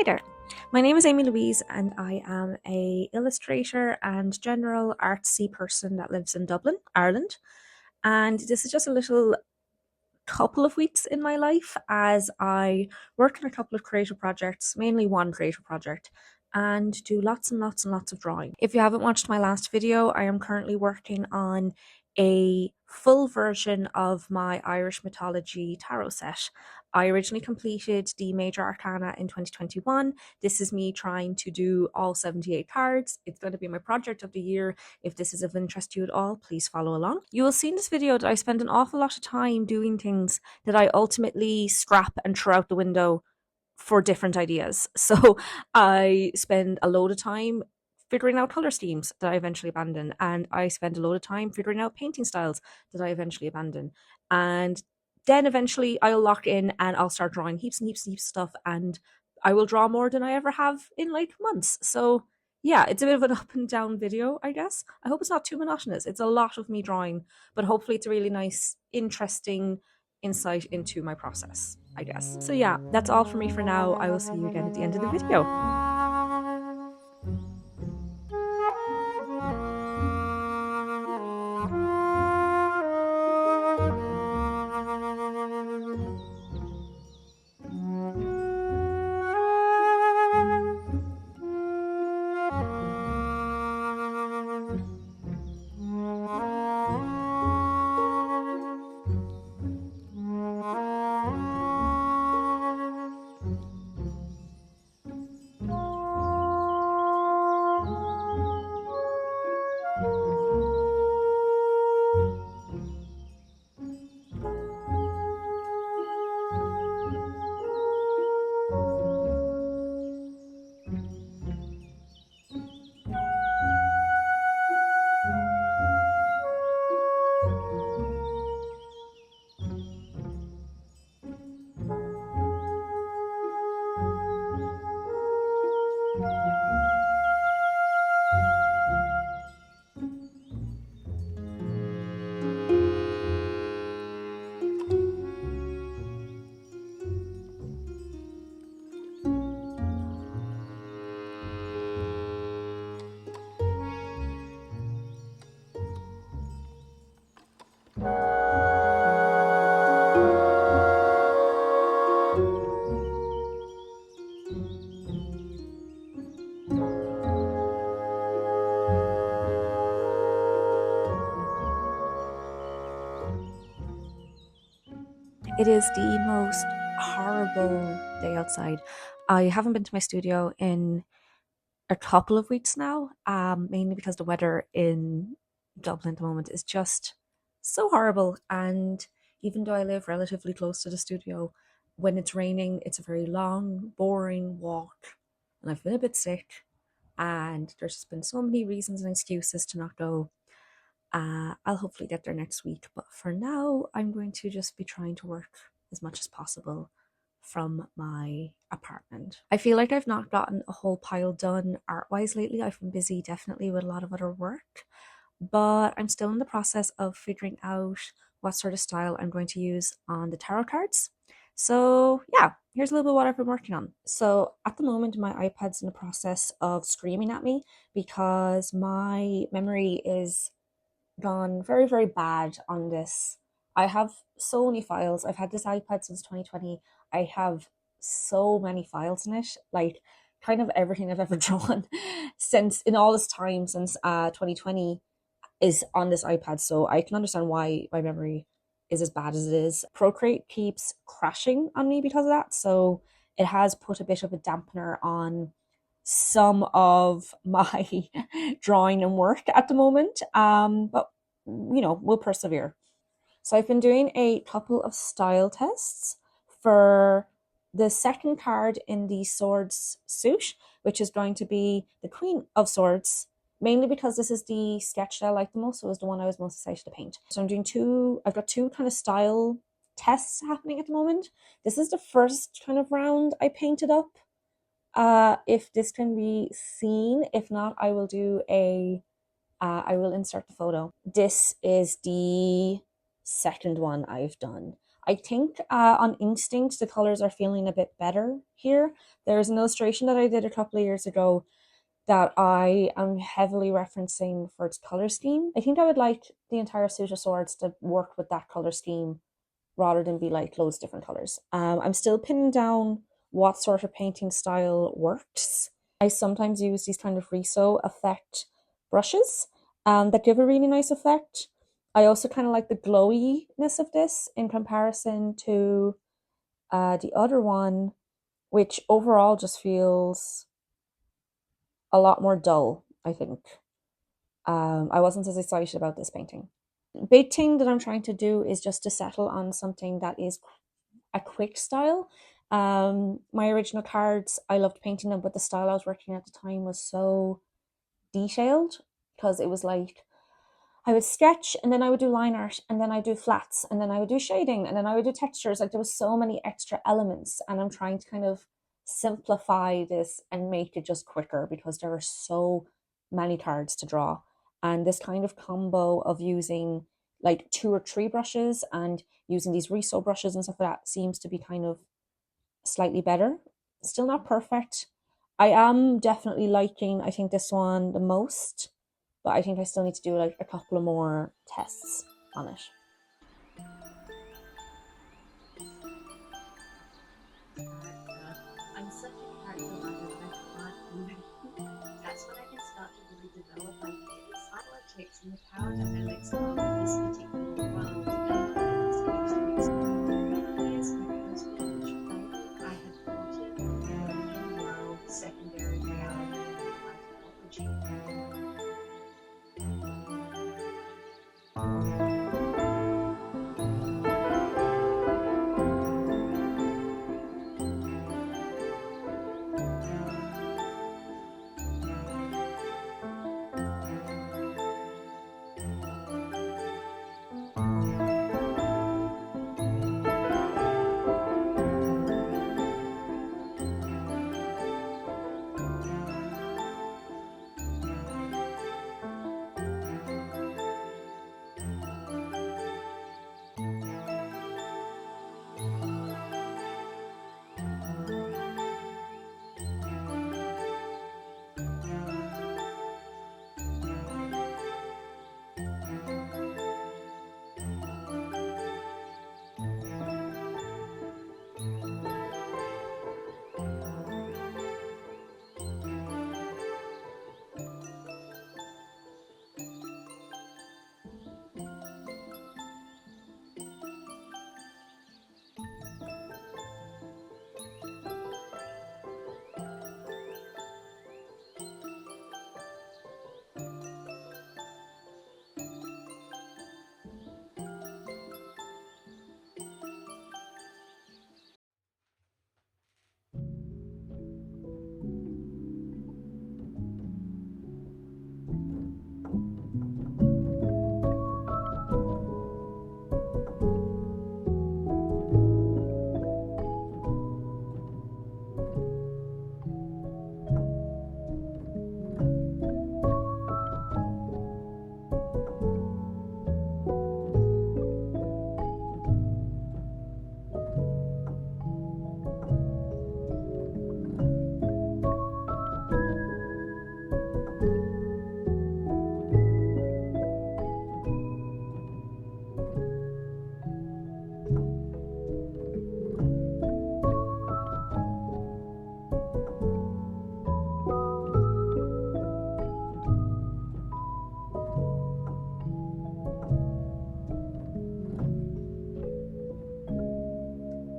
Hi there, my name is Amy Louise and I am a illustrator and general artsy person that lives in Dublin, Ireland. And this is just a little couple of weeks in my life as I work on a couple of creative projects, mainly one creative project, and do lots and lots and lots of drawing. If you haven't watched my last video, I am currently working on a full version of my Irish mythology tarot set. I originally completed the Major Arcana in 2021. This is me trying to do all 78 cards. It's going to be my project of the year. If this is of interest to you at all, please follow along. You will see in this video that I spend an awful lot of time doing things that I ultimately scrap and throw out the window for different ideas. So I spend a load of time figuring out color schemes that I eventually abandon, and I spend a load of time figuring out painting styles that I eventually abandon. And then eventually I'll lock in and I'll start drawing heaps and heaps and heaps of stuff, and I will draw more than I ever have in like months. So yeah, it's a bit of an up and down video, I guess. I hope it's not too monotonous. It's a lot of me drawing, but hopefully it's a really nice, interesting insight into my process, I guess. So yeah, that's all for me for now. I will see you again at the end of the video. It is the most horrible day outside. I haven't been to my studio in a couple of weeks now, mainly because the weather in Dublin at the moment is just so horrible. And even though I live relatively close to the studio, when it's raining, it's a very long, boring walk. And I've been a bit sick, and there's just been so many reasons and excuses to not go. I'll hopefully get there next week, but for now, I'm going to just be trying to work as much as possible from my apartment. I feel like I've not gotten a whole pile done art-wise lately. I've been busy definitely with a lot of other work, but I'm still in the process of figuring out what sort of style I'm going to use on the tarot cards. So yeah, here's a little bit of what I've been working on. So at the moment, my iPad's in the process of screaming at me because my memory is gone very, very bad on this. I have so many files. I've had this iPad since 2020. I have so many files in it, like kind of everything I've ever drawn since in all this time since 2020 is on this iPad. So I can understand why my memory is as bad as it is. Procreate keeps crashing on me because of that. So it has put a bit of a dampener on some of my drawing and work at the moment. But you know, we'll persevere. So I've been doing a couple of style tests for the second card in the Swords suit, which is going to be the Queen of Swords, mainly because this is the sketch that I like the most. So it was the one I was most excited to paint. So I've got two kind of style tests happening at the moment. This is the first kind of round I painted up. If this can be seen, if not, I will do I will insert the photo. This is the second one I've done. I think on instinct, the colors are feeling a bit better here. There's an illustration that I did a couple of years ago that I am heavily referencing for its color scheme. I think I would like the entire suit of swords to work with that color scheme rather than be like loads of different colors. I'm still pinning down what sort of painting style works. I sometimes use these kind of riso effect brushes that give a really nice effect. I also kind of like the glowiness of this in comparison to the other one, which overall just feels a lot more dull, I think. I wasn't as excited about this painting. Big thing that I'm trying to do is just to settle on something that is a quick style. My original cards, I loved painting them, but the style I was working at the time was so detailed because it was like I would sketch and then I would do line art and then I would do flats and then I would do shading and then I would do textures. Like there was so many extra elements, and I'm trying to kind of simplify this and make it just quicker because there are so many cards to draw. And this kind of combo of using like two or three brushes and using these reso brushes and stuff like that seems to be kind of slightly better. Still not perfect. I am definitely liking, I think, this one the most, but I think I still need to do like a couple of more tests on it. I'm such a character that I can't even. That's when I can start to really develop ideas. Politics and the power dynamics of this particular world. Ideas because with each player I had plotted their in-world secondary reality mythology.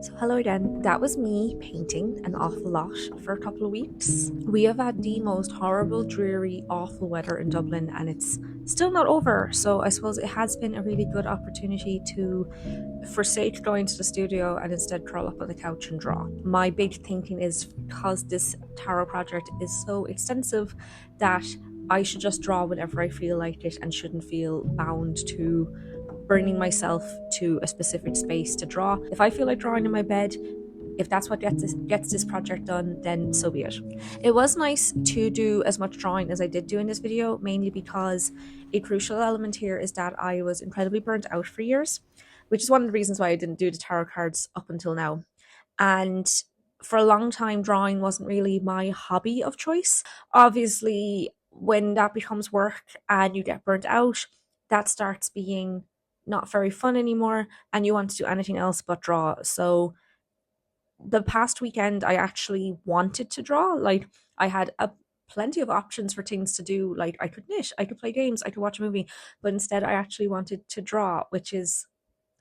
So, hello again. That was me painting an awful lot for a couple of weeks. We have had the most horrible, dreary, awful weather in Dublin, and it's still not over. So, I suppose it has been a really good opportunity to forsake going to the studio and instead curl up on the couch and draw. My big thinking is because this tarot project is so extensive that I should just draw whenever I feel like it and shouldn't feel bound to bringing myself to a specific space to draw. If I feel like drawing in my bed, if that's what gets this project done, then so be it. It was nice to do as much drawing as I did do in this video, mainly because a crucial element here is that I was incredibly burnt out for years, which is one of the reasons why I didn't do the tarot cards up until now. And for a long time, drawing wasn't really my hobby of choice. Obviously, when that becomes work and you get burnt out, that starts being not very fun anymore, and you want to do anything else but draw. So the past weekend, I actually wanted to draw. Like, I had a plenty of options for things to do. Like, I could knit, I could play games, I could watch a movie, but instead I actually wanted to draw, which is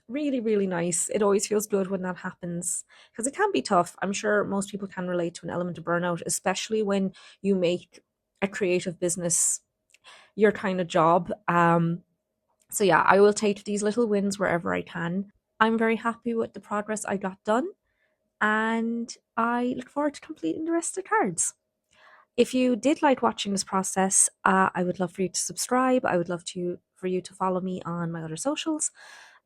really, really nice. It always feels good when that happens because it can be tough. I'm sure most people can relate to an element of burnout, especially when you make a creative business your kind of job. So yeah, I will take these little wins wherever I can. I'm very happy with the progress I got done, and I look forward to completing the rest of the cards. If you did like watching this process, I would love for you to subscribe. I would love to for you to follow me on my other socials.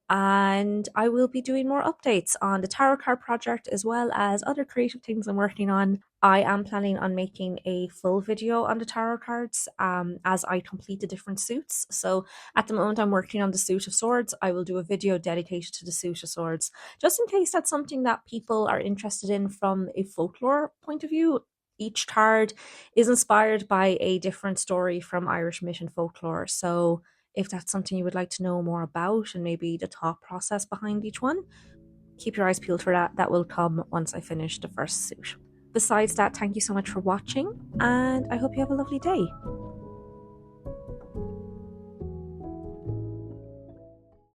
And I will be doing more updates on the tarot card project as well as other creative things I'm working on. I am planning on making a full video on the tarot cards as I complete the different suits. So at the moment, I'm working on the suit of swords. I will do a video dedicated to the suit of swords, just in case that's something that people are interested in from a folklore point of view. Each card is inspired by a different story from Irish myth and folklore. So if that's something you would like to know more about and maybe the thought process behind each one, keep your eyes peeled for that. That will come once I finish the first suit. Besides that, thank you so much for watching, and I hope you have a lovely day.